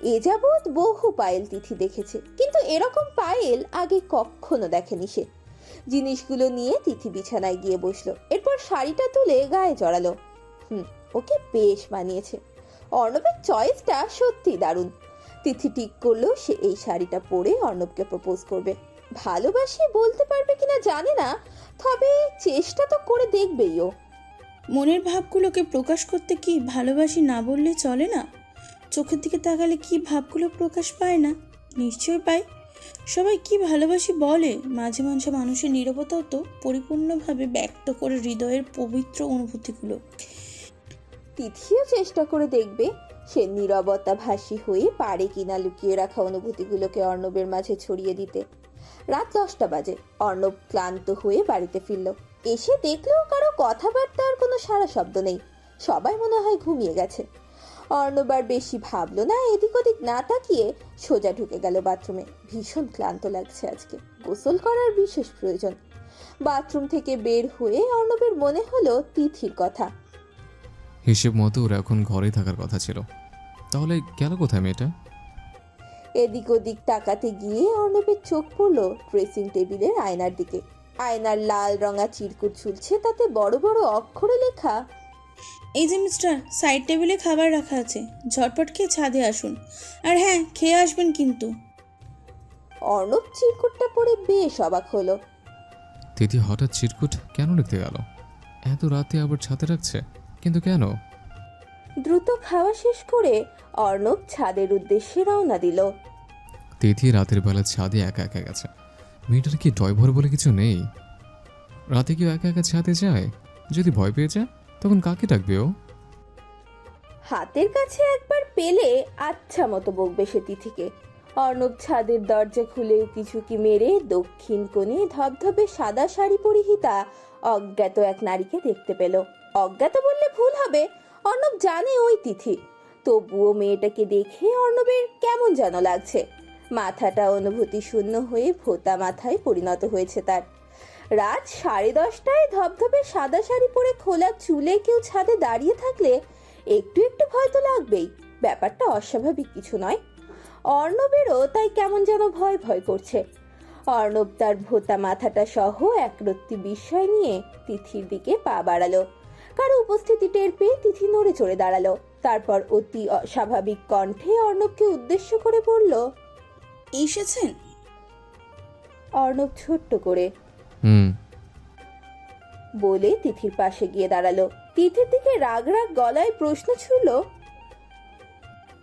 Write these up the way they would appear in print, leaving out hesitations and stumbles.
এ যাবৎ বহু পায়েল তিথি দেখেছে, কিন্তু এরকম পায়েল আগে কখনো দেখেনি সে। জিনিসগুলো নিয়ে তিথি বিছানায় গিয়ে বসলো, এরপর শাড়িটা তুলে গায়ে জড়ালো। ওকে বেশ মানিয়েছে। অর্ণবের চয়েসটা সত্যি দারুণ। তিথি ঠিক করলো সে এই শাড়িটা পরে অর্ণবকে প্রপোজ করবে। ভালোবাসি বলতে পারবে কিনা জানে না, তবে চেষ্টা তো করে দেখবেই ও। মনের ভাবগুলোকে প্রকাশ করতে কি ভালোবাসি না বললে চলে না? চোখের দিকে তাকালে কি ভাবগুলো প্রকাশ পায় না? নিশ্চয়ই পায়। সবাই কি ভালোবাসি বলে, মাঝে মাঝে মানুষের নীরবতাও তো পরিপূর্ণভাবে ব্যক্ত করে হৃদয়ের পবিত্র অনুভূতিগুলো। তিথিও চেষ্টা করে দেখবে সে নীরবতা ভাসী হয়ে পারে কিনা লুকিয়ে রাখা অনুভূতিগুলোকে অর্ণবের মাঝে ছড়িয়ে দিতে। রাত 10টা বাজে। অর্ণব ক্লান্ত হয়ে বাড়িতে ফিরল। এসে দেখলো কারো কথাবার্তার কোনো সারা শব্দ নেই, সবাই মনে হয় ঘুমিয়ে গেছে। অর্ণব আর বেশি ভাবলো না, এদিক ওদিক না তাকিয়ে সোজা ঢুকে গেল বাথরুমে। ভীষণ ক্লান্ত লাগছে আজকে, গোসল করার বিশেষ প্রয়োজন। বাথরুম থেকে বের হয়ে অর্ণবের মনে হলো তিথির কথা। হিসেব মতো ওর এখন ঘরেই থাকার কথা ছিল, তাহলে গেল কোথায় মেয়েটা? এদিক ওদিক তাকাতে গিয়ে অর্ণবের চোখ পড়লো ড্রেসিং টেবিলের আয়নার দিকে। আয়নার লাল রঙা চিরকুট ঝুলছে, তাতে বড় বড় অক্ষরে লেখা, এই যে মিস্টার, সাইড টেবিলে খাবার রাখা আছে, ঝটপট খেয়ে ছাদে আসুন, আর হ্যাঁ, খেয়ে আসবেন কিন্তু। অর্ণব চিরকুটটা পড়ে বেশ অবাক হলো। তিথি হঠাৎ চিরকুট কেন লিখতে গেল? এত রাতে আবার ছাদে রাখছে, কিন্তু কেন? দ্রুত খাওয়া শেষ করে অর্ণব ছাদের উদ্দেশ্যে রওনা দিল। তিথি রাতের বেলা ছাদে একা একা গেছে। মেয়েটার কি ডয়ভর বলে কিছু নেই? রাতে কেউ একা একা ছাদে যায়? যদি ভয় পেয়ে যায় তখন কাকে ডাকবে ও? হাতের কাছে একবার পেলে আচ্ছা মতো বকবে সে তিথিকে। অর্ণব ছাদের দরজা খুলে উকিঝুঁকি মেরে দক্ষিণ কোণে ধবধবে সাদা শাড়ি পরিহিতা অজ্ঞাত এক নারীকে দেখতে পেল। অজ্ঞাত বললে ভুল হবে, অর্ণব জানে ওই তিথি। তবুও মেয়েটাকে দেখে অর্ণবের কেমন যেন লাগছে। মাথাটা অনুভূতি শূন্য হয়ে ভোতা মাথায় পরিণত হয়েছে তার। রাত 10:30টায় ধবধবে সাদা শাড়ি পরে খোলা চুলে কেউ ছাদে দাঁড়িয়ে থাকলে একটু একটু ভয় তো লাগবেই। ব্যাপারটা অস্বাভাবিক কিছু নয়। অর্ণবেরও তাই কেমন যেন ভয় ভয় করছে। অর্ণব তার ভোতা মাথাটা সহ একরত্তি বিস্ময় নিয়ে তিথির দিকে পা বাড়ালো। কারো উপস্থিতি টের পেয়ে তিথি নড়ে চড়ে দাঁড়ালো। তারপর অতি স্বাভাবিক কণ্ঠে অর্ণবকে উদ্দেশ্য করে বলল, এসেছেন? অর্ণব ছোট্ট করে হুম। বলে তিথির পাশে গিয়ে দাঁড়ালো। তিথির দিকে রাগ রাগ গলায় প্রশ্ন ছুড়ল।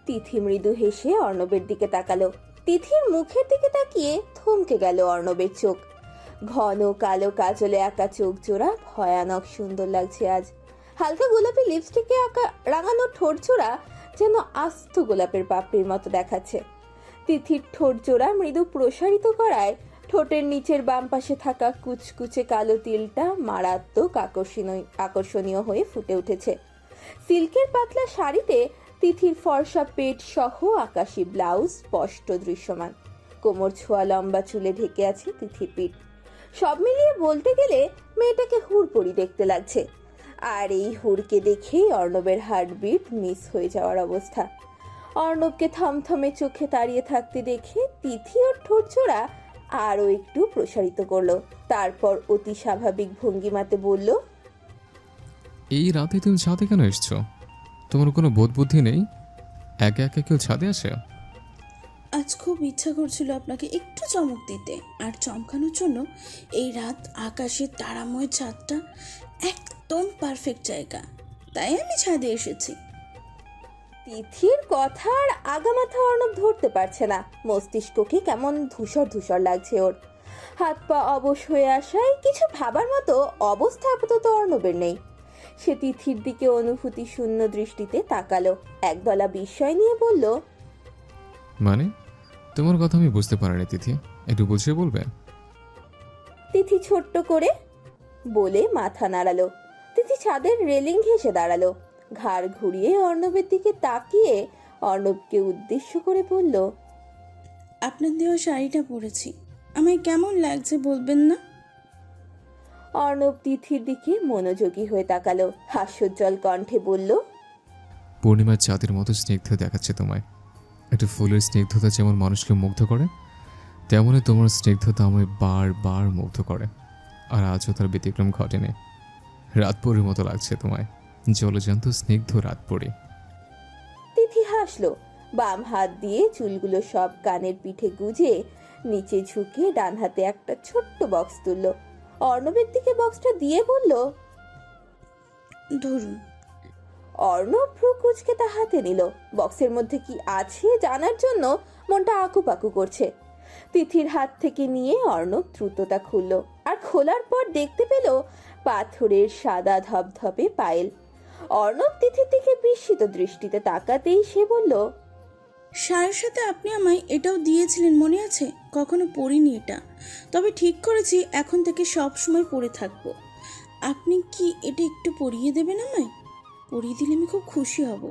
তিথি মৃদু হেসে অর্ণবের দিকে তাকালো। তিথির মুখের দিকে তাকিয়ে থমকে গেল অর্ণবের চোখ। ঘন কালো কাজলে আঁকা চোখ জোড়া ভয়ানক সুন্দর লাগছে আজ। হালকা গোলাপি লিপস্টিকে আঁকা রাঙানো ঠোঁট জোড়া যেন আস্ত গোলাপের পাপড়ির মতো দেখাচ্ছে। তিথির ঠোঁট জোড়া মৃদু প্রসারিত করায় ঠোঁটের নিচের বাম পাশে থাকা কুচকুচে কালো তিলটা মারাত্মক আকর্ষণীয় হয়ে ফুটে উঠেছে। সিল্কের পাতলা শাড়িতে তিথির ফর্সা পেট সহ আকাশি ব্লাউজ স্পষ্ট দৃশ্যমান। কোমর ছোঁয়া লম্বা চুলে ঢেকে আছে তিথির পিঠ। সব মিলিয়ে বলতে গেলে মেয়েটাকে হুড়পড়ি দেখতে লাগছে। আর এই হুড়কে দেখেই অর্ণবের হার্টবিট মিস হয়ে যাওয়ার অবস্থা। অর্ণবকে থমথমে চোখে তাড়িয়ে থাকতে দেখে তিথি ওর ঠোঁট জোড়া আরও একটু প্রসারিত করলো। তারপর অতি স্বাভাবিক ভঙ্গিমাতে বলল, এই রাতে তুমি ছাদে কেন এসছো? তোমার কোনো বোধ বুদ্ধি নেই? একা একা কেউ ছাদে আসে? আজ খুব ইচ্ছা করছিল আপনাকে একটু চমক দিতে, আর চমকানোর জন্য এই রাত আকাশের তারাময় চাঁদটা একদম পারফেক্ট জায়গা, তাই আমি ছাদে এসেছি। তিথির কথার আগামাথা অর্ণব ধরতে পারছে না। মস্তিষ্ককে কেমন ধূসর ধূসর লাগছে ওর। হাত পা অবশ হয়ে আসায় কিছু ভাবার মতো অবস্থা আপাতত অর্ণবের নেই। সে তিথির দিকে অনুভূতি শূন্য দৃষ্টিতে তাকালো। একদলা বিস্ময় নিয়ে বলল, মানে তোমার কথা আমি বুঝতে পারিনি তিথি, একটু বুঝিয়ে বলবে? তিথি ছোট্ট করে বলে মাথা নাড়ালো। তিথি ছাদের রেলিং ঘেঁষে দাঁড়ালো। ঘাড় ঘুরিয়ে অর্ণবের দিকে তাকিয়ে অর্ণবকে উদ্দেশ্য করে বলল, আপনার দেওয়া শাড়িটা পরেছি, আমায় কেমন লাগছে বলবেন না? অর্ণব তিথির দিকে মনোযোগী হয়ে তাকালো। হাস্যোজ্জ্বল কণ্ঠে বলল, পূর্ণিমার চাঁদের মতো স্নিগ্ধ দেখাচ্ছে তোমায়। একটা ফুলের স্নিগ্ধতা যেমন মানুষকে মুগ্ধ করে, তেমনই তোমার স্নিগ্ধতা আমায় বারবার মুগ্ধ করে। আর আজও তার ব্যতিক্রম ঘটেনি। রাতপরীর মতো লাগছে তোমায়, জলজান্ত স্নিগ্ধ রাতপরী। তিথি হাসলো। বাম হাত দিয়ে চুলগুলো সব কানের পিঠে গুজে নিচে ঝুঁকে ডান হাতে একটা ছোট্ট বক্স তুললো। অর্ণবের দিকে বক্সটা দিয়ে বলল, ধরুন। অর্ণব ভ্রু কুঁচকে তা হাতে নিল। বক্সের মধ্যে কি আছে জানার জন্য মনটা আকুপাকু করছে। তিথির হাত থেকে নিয়ে অর্ণব দ্রুত তা খুলল, আর খোলার পর দেখতে পেল পাথরের সাদা ধপধপে পায়েল। অর্ণব তিথির দিকে বিস্মিত দৃষ্টিতে তাকাতেই সে বলল, শাড়ির সাথে আপনি আমায় এটাও দিয়েছিলেন, মনে আছে? কখনো পরিনি এটা, তবে ঠিক করেছি এখন থেকে সব সময় পরে থাকবো। আপনি কি এটা একটু পরিয়ে দেবেন আমায়? পরিয়ে দিলে আমি খুব খুশি হব।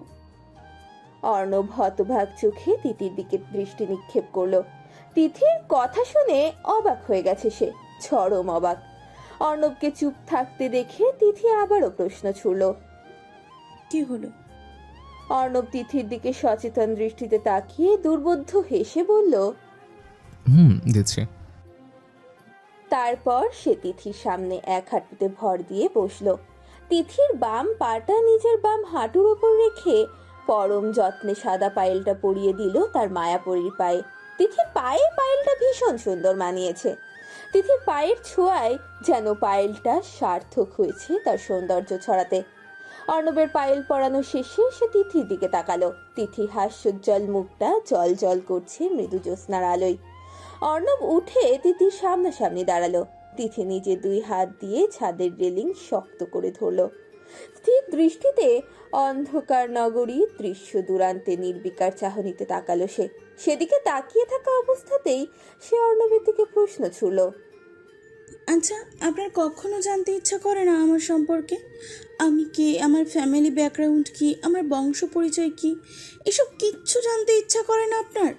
অর্ণব হতভাগ চোখে তিথির দিকে দৃষ্টি নিক্ষেপ করলো। তিথির কথা শুনে অবাক হয়ে গেছে সে, চরম অবাক। অর্ণবকে চুপ থাকতে দেখে তিথি আবারও প্রশ্ন ছুড়ল। কি হলো? অর্ণব তিথির দিকে সচেতন দৃষ্টিতে তাকিয়ে দুর্বোধ্য হেসে বলল, দিচ্ছি। তারপর সে তিথির সামনে এক হাঁটুতে ভর দিয়ে বসলো। তিথির বাম পাটা নিজের বাম হাঁটুর ওপর রেখে পরম যত্নে সাদা পায়েলটা পরিয়ে দিল তার মায়াপরীর পায়ে। তিথির পায়ে পায়েলটা ভীষণ সুন্দর মানিয়েছে। তিথির পায়ের ছোঁয়ায় যেন পায়েলটা সার্থক হয়েছে তার সৌন্দর্য ছড়াতে। অর্ণবের পায়েল পরানো শেষে সে তিথির দিকে তাকালো। তিথির হাস্যোজ্জ্বল মুখটা জল জল করছে মৃদু জ্যোৎস্নার আলোয়। অর্ণব উঠে তিথির সামনাসামনি দাঁড়ালো। তিথি নিজে দুই হাত দিয়ে ছাদের রেলিং শক্ত করে ধরল। স্থির দৃষ্টিতে অন্ধকার নগরী দৃশ্য দূরান্তে নির্বিকার চাহনিতে তাকালো সে। সেদিকে তাকিয়ে থাকা অবস্থাতেই সে অর্ণবের দিকে প্রশ্ন ছুড়ল, আচ্ছা, আপনার কখনো জানতে ইচ্ছা করে না আমার সম্পর্কে? আমি কে, আমার ফ্যামিলি ব্যাকগ্রাউন্ড কি, আমার বংশ পরিচয় কি, এসব কিচ্ছু জানতে ইচ্ছা করে না আপনার?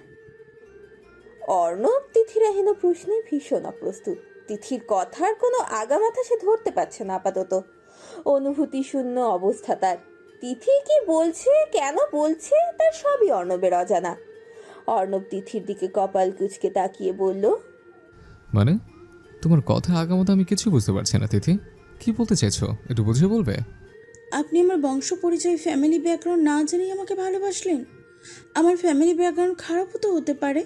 অর্ণব তিথির এহেন প্রশ্নে ভীষণ অপ্রস্তুত। তিথির কথার কোনো আগামাথা সে ধরতে পারছে না আপাতত। অনুভূতি শূন্য অবস্থা তার। তিথি কি বলছে, কেন বলছে, তার সবই অর্ণবের অজানা। অর্ণব তিথির দিকে কপাল কুঁচকে তাকিয়ে বলল, মানে তোমার কথা আগামত আমি কিছু বুঝতে পারছি না তিথি, কি বলতে চাইছো একটু বুঝিয়ে বলবে? আপনি আমার বংশ পরিচয়, ফ্যামিলি ব্যাকগ্রাউন্ড না জেনেই আমাকে ভালোবাসলেন। আমার ফ্যামিলি ব্যাকগ্রাউন্ড খারাপও তো হতে পারে।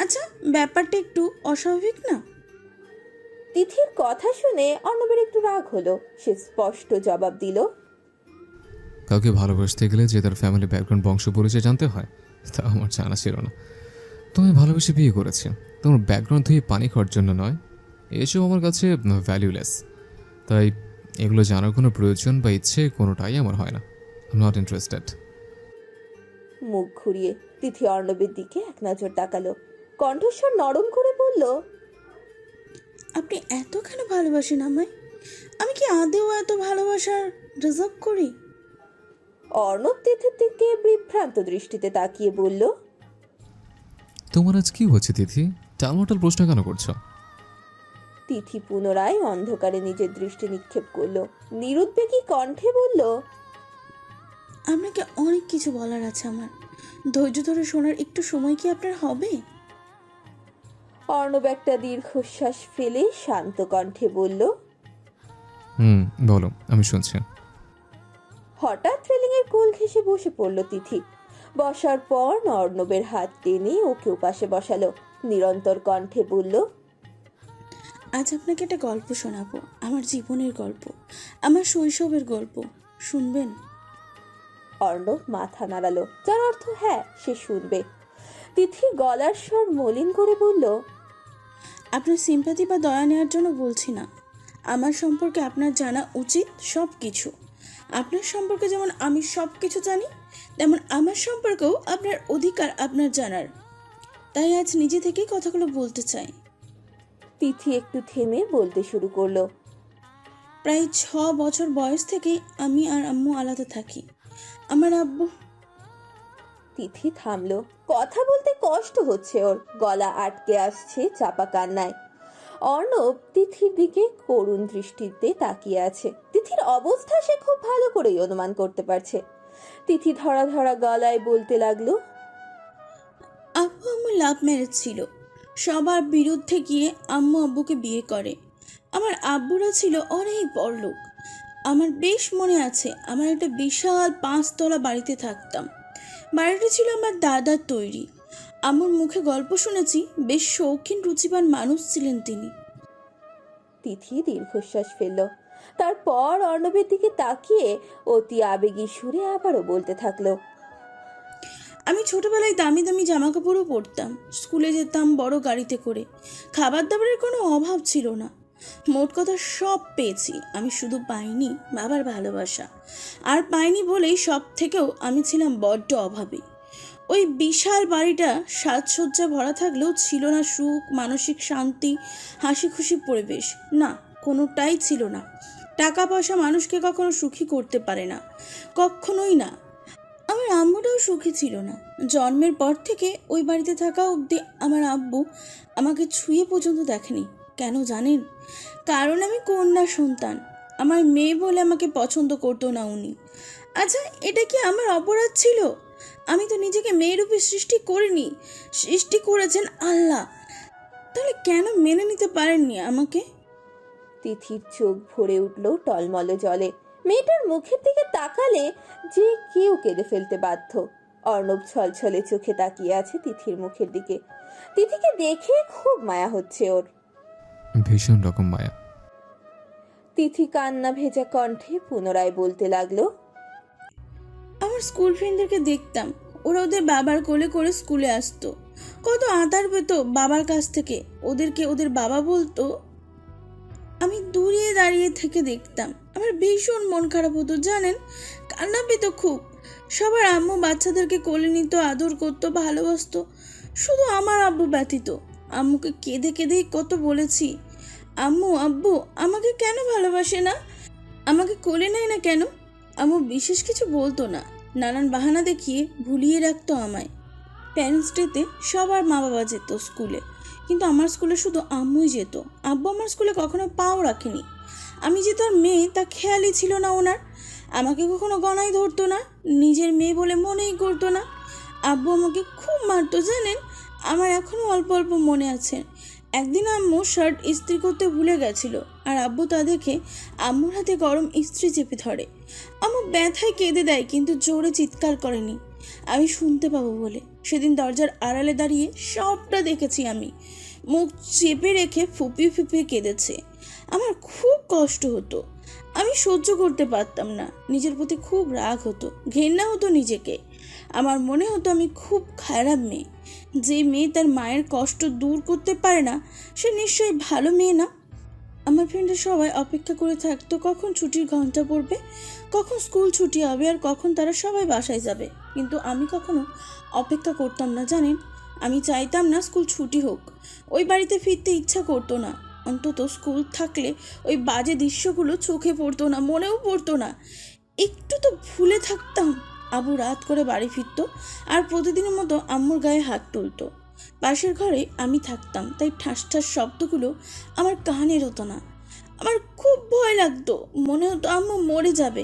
আচ্ছা, ব্যাপারটা একটু অস্বাভাবিক না? তিথির কথা শুনে অর্ণবের একটু রাগ হলো। সে স্পষ্ট জবাব দিল, কাউকে ভালোবাসতে গেলে যে তার ফ্যামিলি ব্যাকগ্রাউন্ড বংশ পরিচয় জানতে হয় তা আমার জানা ছিল না। তোমায় ভালোবেসে বিয়ে করেছি, তোমার ব্যাকগ্রাউন্ড ধুয়ে পানি খাওয়ার জন্য নয়। এসব আমার কাছে ভ্যালুলেস, তাই এগুলো জানার কোনো প্রয়োজন বা ইচ্ছে কোনোটাই আমার হয় না। I am not interested. মুখ ঘুরিয়ে তিথি অর্ণবের দিকে এক নজর তাকালো। কণ্ঠস্বর নরম করে বলল, আপনি এত কেন ভালোবাসেন আমায়? আমি কি আদেও এত ভালোবাসার ডিজার্ভ করি? অর্ণব তিথির দিকে বিভ্রান্ত দৃষ্টিতে তাকিয়ে বলল, তোমার আজ কি হচ্ছে তিথি, টালমাটাল প্রশ্ন কেন করছো? তিথি পুনরায় অন্ধকারে নিজের দৃষ্টি নিক্ষেপ করলো। নিরুদ্বেগী কণ্ঠে বলল, আপনাকে অনেক কিছু বলার আছে আমার। ধৈর্য ধরে শোনার একটু সময় কি আপনার হবে? অর্ণব একটা দীর্ঘশ্বাস ফেলে শান্ত কণ্ঠে বলল, বলো, আমি শুনছি। হঠাৎ রেলিংয়ের কোল ঘেঁষে বসে পড়ল তিথি। বসার পর অর্ণবের হাত টেনে ওকে পাশে বসালো। নিরন্তর কণ্ঠে বলল, আজ আপনাকে একটা গল্প শোনাবো, আমার জীবনের গল্প, আমার শৈশবের গল্প। শুনবেন? অর্ণব মাথা নাড়ালো, যার অর্থ হ্যাঁ, সে শুনবে। তিথি গলার স্বর মলিন করে বলল, আপনার সিম্প্যাথি বা দয়া নেওয়ার জন্য বলছি না। আমার সম্পর্কে আপনার জানা উচিত সব কিছু। আপনার সম্পর্কে যেমন আমি সব কিছু জানি, তেমন আমার সম্পর্কেও আপনার অধিকার আপনার জানার। তাই আজ নিজে থেকেই কথাগুলো বলতে চাই। তিথি একটু থেমে বলতে শুরু করলো, প্রায় 6 বছর বয়স থেকেই আমি আর আম্মু আলাদা থাকি। আমার আব্বু। তিথি থামলো। কথা বলতে কষ্ট হচ্ছে ওর, গলা আটকে আসছে চাপা কান্নায়। অর্ণব তিথির দিকে করুণ দৃষ্টিতে তাকিয়ে আছে। তিথির অবস্থা সে খুব ভালো করেই অনুমান করতে পারছে। তিথি ধরা ধরা গলায় বলতে লাগলো, আব্বু আম্মু লাভ ম্যারেজ ছিল। সবার বিরুদ্ধে গিয়ে আম্মু আব্বুকে বিয়ে করে। আমার আব্বুরা ছিল অনেক বড়লোক। আমার বেশ মনে আছে, আমার একটা বিশাল 5 তলা বাড়িতে থাকতাম। বাড়িটা ছিল আমার দাদার তৈরি। আম্মুর মুখে গল্প শুনেছি, বেশ শৌখিন রুচিবান মানুষ ছিলেন তিনি। তিথি দীর্ঘশ্বাস ফেলল। তারপর অর্ণবের দিকে তাকিয়ে অতি আবেগী সুরে আবারও বলতে থাকলো, আমি ছোটবেলায় দামি দামি জামা কাপড়ও পরতাম, স্কুলে যেতাম বড় গাড়িতে করে। খাবার দাবারের কোনো অভাব ছিল না। মোট কথা সব পেয়েছি, আমি শুধু পাইনি বাবার ভালোবাসা। আর পাইনি বলেই সব থেকেও আমি ছিলাম বড্ড অভাবী। ওই বিশাল বাড়িটা সাজসজ্জা ভরা থাকলেও ছিল না সুখ, মানসিক শান্তি, হাসি খুশি পরিবেশ। না, কোনোটাই ছিল না। টাকা পয়সা মানুষকে কখনো সুখী করতে পারে না, কখনোই না। আমার আম্মুটাও সুখী ছিল না। জন্মের পর থেকে ওই বাড়িতে থাকা অবধি আমার আব্বু আমাকে ছুঁয়ে পর্যন্ত দেখেনি। কেন জানেন? কারণ আমি কন্যা সন্তান। আমার মেয়ে বলে আমাকে পছন্দ করতো না উনি। আচ্ছা, এটা কি আমার অপরাধ ছিল? আমি তো নিজেকে মেয়েরূপে সৃষ্টি করিনি, সৃষ্টি করেছেন আল্লাহ। তাহলে কেন মেনে নিতে পারেননি আমাকে? তিথির চোখ ভরে উঠল টলমল জলে। মেয়েটার মুখের দিকে তাকালে যে কেউ কেঁদে ফেলতে বাধ্য। অর্ণব ছলছলে চোখে তাকিয়ে আছে তিথির মুখের দিকে। তিথিকে দেখে খুব মায়া হচ্ছে ওর। ভীষণ রকম মায়া। তিথি কান্না ভেজা কণ্ঠে পুনরায় বলতে লাগলো, আমার স্কুল ফ্রেন্ডদেরকে দেখতাম, ওরা ওদের বাবার কোলে করে স্কুলে আসতো। কত আদর পেত বাবার কাছ থেকে, ওদেরকে ওদের বাবা বলতো। আমি দূরে দাঁড়িয়ে থেকে দেখতাম। আমার ভীষণ মন খারাপ হতো জানেন, কান্না পেত খুব। সবার আম্মু বাচ্চাদেরকে কোলে নিত, আদর করতো, ভালোবাসতো। শুধু আমার আব্বু ব্যতীত। আম্মুকে কেঁদে কেঁদেই কত বলেছি, আম্মু আব্বু আমাকে কেন ভালোবাসে না, আমাকে কোলে নেয় না কেন। আম্মু বিশেষ কিছু বলতো না, নানান বাহানা দেখিয়ে ভুলিয়ে রাখতো আমায়। প্যারেন্টস ডেতে সবার মা বাবা যেত স্কুলে, কিন্তু আমার স্কুলে শুধু আম্মুই যেত। আব্বু আমার স্কুলে কখনো পাও রাখেনি। আমি যে তার মেয়ে তা খেয়ালই ছিল না ওনার। আমাকে কখনো গণায় ধরতো না, নিজের মেয়ে বলে মনেই করতো না। আব্বু আমাকে খুব মারতো জানেন, আমার এখনও অল্প অল্প মনে আছে। একদিন আম্মু শার্ট ইস্ত্রি করতে ভুলে গেছিল, আর আব্বু তা দেখে আম্মুর হাতে গরম ইস্ত্রি চেপে ধরে। আম্মু ব্যথায় কেঁদে দেয়, কিন্তু জোরে চিৎকার করেনি, আমি শুনতে পাবো বলে। সেদিন দরজার আড়ালে দাঁড়িয়ে সবটা দেখেছি আমি। মুখ চেপে রেখে ফুপিয়ে ফুপিয়ে কেঁদেছে। আমার খুব কষ্ট হতো, আমি সহ্য করতে পারতাম না। নিজের প্রতি খুব রাগ হতো, ঘেন্না হতো নিজেকে। আমার মনে হতো আমি খুব খারাপ মেয়ে। যে মেয়ে তার মায়ের কষ্ট দূর করতে পারে না, সে নিশ্চয়ই ভালো মেয়ে না। আমার ফ্রেন্ডরা সবাই অপেক্ষা করে থাকতো কখন ছুটির ঘন্টা পড়বে, কখন স্কুল ছুটি হবে, আর কখন তারা সবাই বাসায় যাবে। কিন্তু আমি কখনো অপেক্ষা করতাম না জানেন। আমি চাইতাম না স্কুল ছুটি হোক। ওই বাড়িতে ফিরতে ইচ্ছা করতো না। অন্তত স্কুল থাকলে ওই বাজে দৃশ্যগুলো চোখে পড়তো না, মনেও পড়তো না। একটু তো ভুলে থাকতাম। আবু রাত করে বাড়ি ফিরতো, আর প্রতিদিনের মতো আম্মুর গায়ে হাত তুলতো। পাশের ঘরে আমি থাকতাম, তাই ঠাস ঠাস শব্দগুলো আমার কানের হতো না। আমার খুব ভয় লাগতো, মনে হতো আম্মু মরে যাবে।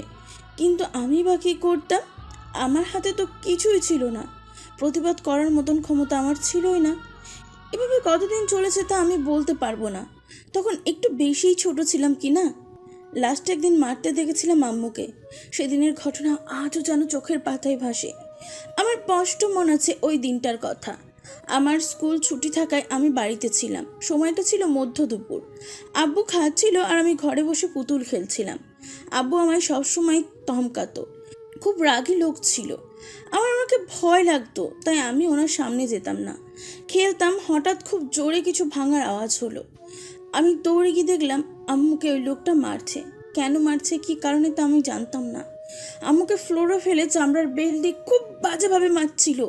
কিন্তু আমি বা কী করতাম? আমার হাতে তো কিছুই ছিল না, প্রতিবাদ করার মতন ক্ষমতা আমার ছিলই না। এভাবে কতদিন চলেছে তা আমি বলতে পারবো না। তখন একটু বেশিই ছোট ছিলাম কি না। লাস্টে একদিন মারতে দেখেছিলাম আম্মুকে। সেদিনের ঘটনা আজও যেন চোখের পাতায় ভাসে। আমার স্পষ্ট মনে আছে ওই দিনটার কথা। আমার স্কুল ছুটি থাকায় আমি বাড়িতে ছিলাম। সময়টা ছিল মধ্য দুপুর। আব্বু খাচ্ছিল আর আমি ঘরে বসে পুতুল খেলছিলাম। আব্বু আমায় সবসময় ধমকাতো, খুব রাগী লোক ছিল। আমাকে ভয় লাগতো, তাই আমি ওনার সামনে যেতাম না। খেলতাম, হঠাৎ খুব জোরে কিছু ভাঙার আওয়াজ হলো। আমি দৌড়ে গিয়ে দেখলাম আম্মুকে ওই লোকটা মারছে। কেন মারছে, কি কারণে তা আমি জানতাম না। আম্মুকে ফ্লোরে ফেলে চামড়ার বেল দিয়ে খুব বাজেভাবে মারছিল।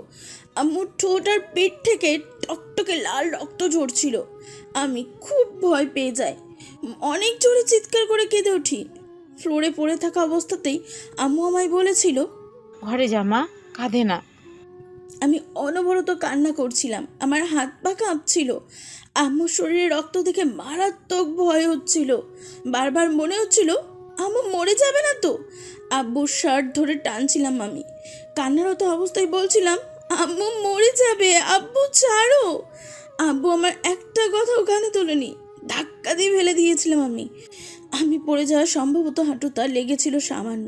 আম্মুর ঠোঁট আর পেট থেকে টকটকে লাল রক্ত ঝরছিল। আমি খুব ভয় পেয়ে যাই, অনেক জোরে চিৎকার করে কেঁদে উঠি। ফ্লোরে পড়ে থাকা অবস্থাতেই আম্মু আমায় বলেছিল, ঘরে যা মা, কাঁদে না। আমি অনবরত কান্না করছিলাম, আমার হাত পা কাঁপছিল। আম্মুর শরীরে রক্ত দেখে মারাত্মক ভয় হচ্ছিল। বারবার মনে হচ্ছিল আম্মু মরে যাবে না তো। আব্বুর শার্ট ধরে টানছিলাম আমি, কান্নারত অবস্থায় বলছিলাম, আম্মু মরে যাবে, আব্বু ছাড়ো। আব্বু আমার একটা কথাও কানে তোলেনি, ধাক্কা দিয়ে ফেলে দিয়েছিলাম আমি পড়ে যাওয়া সম্ভবত হাঁটুটা লেগেছিল সামান্য,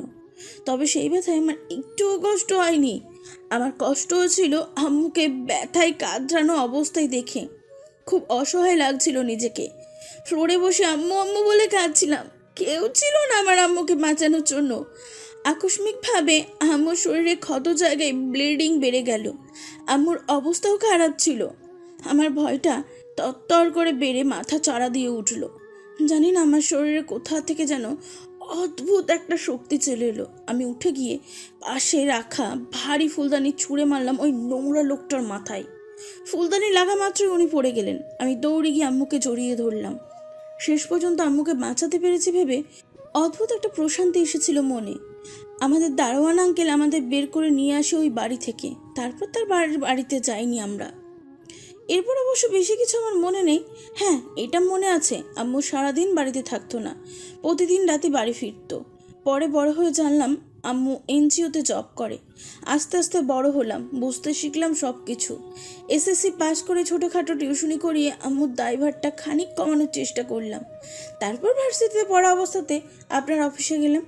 তবে সেই ব্যথায় আমার একটুও কষ্ট হয়নি। আমার কষ্ট হয়েছিল আম্মুকে ব্যথায় কাঁদরানো অবস্থায় দেখে। খুব অসহায় লাগছিল নিজেকে। ফ্লোরে বসে আম্মু আম্মু বলে কাঁদছিলাম, কেউ ছিল না আমার আম্মুকে বাঁচানোর জন্য। আকস্মিকভাবে আম্মুর শরীরে ক্ষত জায়গায় ব্লিডিং বেড়ে গেল। আম্মুর অবস্থাও খারাপ ছিল। আমার ভয়টা তত্তর করে বেড়ে মাথা চাড়া দিয়ে উঠল। জানি না আমার শরীরে কোথা থেকে যেন অদ্ভুত একটা শক্তি চলে এলো। আমি উঠে গিয়ে পাশে রাখা ভারী ফুলদানি ছুঁড়ে মারলাম ওই নোংরা লোকটার মাথায়। ফুলদানি লাগা মাত্রই উনি পড়ে গেলেন। আমি দৌড়ে গিয়ে আম্মুকে জড়িয়ে ধরলাম। শেষ পর্যন্ত আম্মুকে বাঁচাতে পেরেছি ভেবে অদ্ভুত একটা প্রশান্তি এসেছিল মনে। আমাদের দারোয়ান আঙ্কেল আমাদের বের করে নিয়ে আসে ওই বাড়ি থেকে। তারপর তার বাড়িতে যাইনি আমরা। এরপর অবশ্য বেশি কিছু আমার মনে নেই। হ্যাঁ, এটা মনে আছে আম্মু সারাদিন বাড়িতে থাকতো না, প্রতিদিন রাতে বাড়ি ফিরতো। পরে বড় হয়ে জানলাম আম্মু এনজিওতে জব করে। আস্তে আস্তে বড় হলাম, বুঝতে শিখলাম সব কিছু। এসএসসি পাস করে ছোটোখাটো টিউশনি করিয়ে আম্মুর দায়ভারটা খানিক কমানোর চেষ্টা করলাম। তারপর ভার্সিটিতে পড়া অবস্থাতে আপনার অফিসে গেলাম।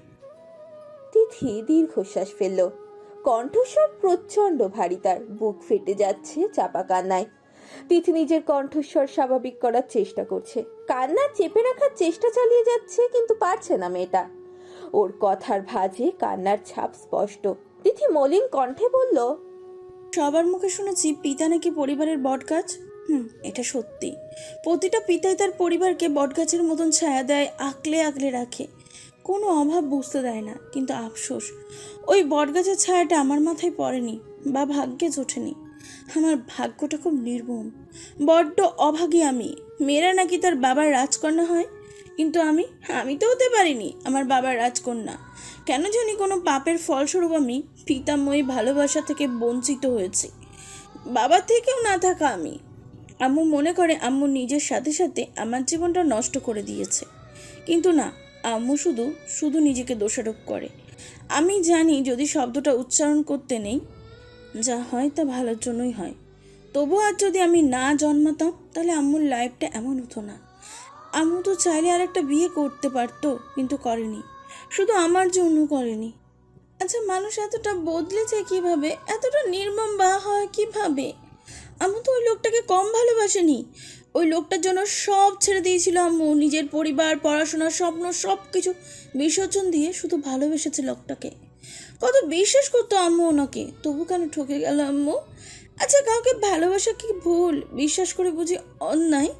তিথি দীর্ঘশ্বাস ফেলল। কণ্ঠস্বর প্রচন্ড ভারী, তার বুক ফেটে যাচ্ছে চাপা কান্নায়। তিথি নিজের কণ্ঠস্বর স্বাভাবিক করার চেষ্টা করছে, কান্না চেপে রাখার চেষ্টা চালিয়ে যাচ্ছে, কিন্তু পারছে না মেয়েটা। ওর কথার ভাঁজে কান্নার ছাপ স্পষ্ট। তিথি মলিন কণ্ঠে বলল, সবার মুখে শুনেছি পিতা নাকি পরিবারের বটগাছ। এটা সত্যি। প্রতিটা পিতাই তার পরিবারকে বটগাছের মতন ছায়া দেয়, আঁকলে আঁকলে রাখে, কোনো অভাব বুঝতে দেয় না। কিন্তু আফসোস, ওই বটগাছের ছায়াটা আমার মাথায় পড়েনি বা ভাগ্যে জোটেনি। আমার ভাগ্যটা খুব নির্মম, বড্ড অভাগী আমি। মেয়েরা নাকি তার বাবার রাজকন্যা হয়, কিন্তু আমি তো হতে পারিনি আমার বাবার রাজকন্যা। কেন জানি কোনো পাপের ফলস্বরূপ আমি পিতাময়ী ভালোবাসা থেকে বঞ্চিত হয়েছি, বাবা থেকেও না থাকা আমি। আম্মু মনে করে আম্মু নিজের সাথে সাথে আমার জীবনটা নষ্ট করে দিয়েছে, কিন্তু না, আম্মু শুধু শুধু নিজেকে দোষারোপ করে। আমি জানি যদি শব্দটা উচ্চারণ করতে নেই, যা হয় তা ভালোর জন্যই হয়। তবু আজ যদি আমি না জন্মাতাম তাহলে আম্মুর লাইফটা এমন হতো না। আম্মু তো চাইলে আর একটা বিয়ে করতে পারতো, কিন্তু করেনি। শুধু আমার জন্য করেনি। আচ্ছা, মানুষ এতটা বদলে যায় কিভাবে, এতটা নির্মম বা হয় কিভাবে? আম্মু তো ওই লোকটাকে কম ভালোবাসেনি। ওই লোকটার জন্য সব ছেড়ে দিয়েছিল আম্মু, নিজের পরিবার, পড়াশোনা, স্বপ্ন সব কিছু বিসর্জন দিয়ে শুধু ভালোবেসেছে লোকটাকে। কত বিশ্বাস করতো আম্মু ওনাকে, তবু কেন ঠকে গেল আম্মু? আচ্ছা, কাউকে ভালোবাসা কি ভুল, বিশ্বাস করে বুঝি অন্যায়?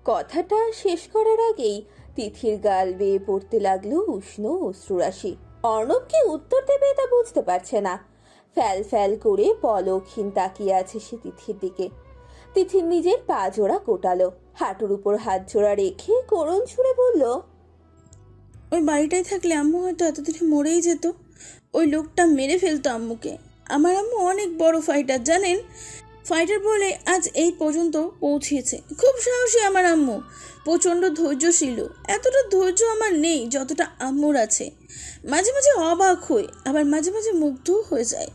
কথাটা শেষ করার আগেই তিথির গাল বেয়ে পড়তে লাগলো উষ্ণ অশ্রুরাশি। অর্ণবকে উত্তর দেবে তা বুঝতে পারছে না। ফ্যাল ফ্যাল করে পলকহীন তাকিয়ে আছে সে তিথির দিকে। তিথির নিজের পা জোড়া কোটালো, হাঁটুর উপর হাত জোড়া রেখে করুণ ছুঁড়ে বলল, ওই বাড়িটায় থাকলে আম্মু হয়তো এতদিনে মরেই যেত। ওই লোকটা মেরে ফেলতো আম্মুকে। আমার আম্মু অনেক বড় ফাইটার, জানেন? ফাইটার বলে আজ এই পর্যন্ত পৌঁছিয়েছে। খুব সাহসী আমার আম্মু, প্রচণ্ড ধৈর্যশীল। এতটা ধৈর্য আমার নেই যতটা আম্মুর আছে। মাঝে মাঝে অবাক হই, আবার মাঝে মাঝে মুগ্ধও হয়ে যায়।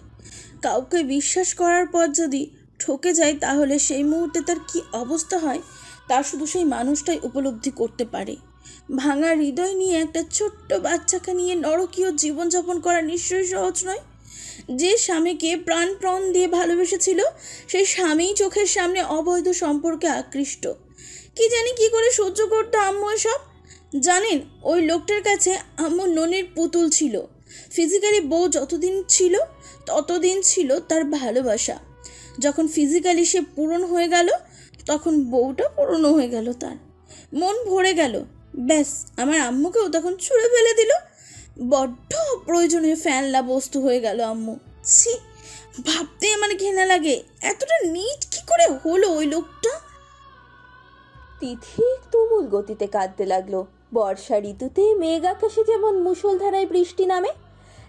কাউকে বিশ্বাস করার পর যদি ঠকে যায় তাহলে সেই মুহূর্তে তার কি অবস্থা হয় তা শুধু সেই মানুষটাই উপলব্ধি করতে পারে। ভাঙা হৃদয় নিয়ে একটা ছোট্ট বাচ্চাকে নিয়ে নরকীয় জীবনযাপন করা নিশ্চয়ই সহজ নয়। যে স্বামীকে প্রাণ দিয়ে ভালোবেসেছিল সেই স্বামী চোখের সামনে অবৈধ সম্পর্কে আকৃষ্ট। কি জানি কি করে সহ্য করতো আম্মু এসব। জানেন, ওই লোকটার কাছে আম্মু ননির পুতুল ছিল। ফিজিক্যালি বউ যতদিন ছিল ততদিন ছিল তার ভালোবাসা। যখন ফিজিক্যালি সে পূরণ হয়ে গেল তখন বউটা পূর্ণ হয়ে গেল, তার মন ভরে গেল। ব্যাস, আমার আম্মুকেও তখন ছুঁড়ে ফেলে দিল। বড্ড প্রয়োজনীয় ফ্যানলা বস্তু হয়ে গেল আম্মু। ছি, ভাবতে আমার ঘৃণা লাগে। এতটা নীচ কি করে হলো ওই লোকটা? তিথি তুমুল গতিতে কাঁদতে লাগলো। বর্ষা ঋতুতে মেঘ আকাশে যেমন মুষলধারায় বৃষ্টি নামে,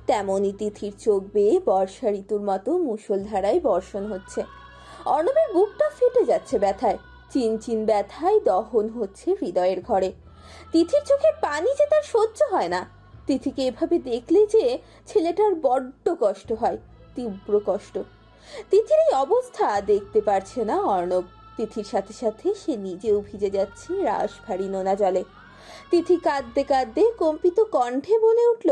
তেমনই তিথির চোখ বেয়ে বর্ষা ঋতুর মতো মুষলধারায় বর্ষণ হচ্ছে। অর্ণবের বুকটা ফেটে যাচ্ছে ব্যথায়, চিনচিন ব্যথায় দহন হচ্ছে হৃদয়ের ঘরে। তিথির চোখের পানি যে তার সহ্য হয় না। তিথিকে এভাবে দেখলে যে ছেলেটার বড্ড কষ্ট হয়, তীব্র কষ্ট। তিথির এই অবস্থা দেখতে পারছে না অর্ণব। তিথির সাথে সাথে সে নিজেও ভিজে যাচ্ছে রাশ ভারী নোনা জলে। তিথি কাঁদতে কাঁদতে কম্পিত কণ্ঠে বলে উঠল,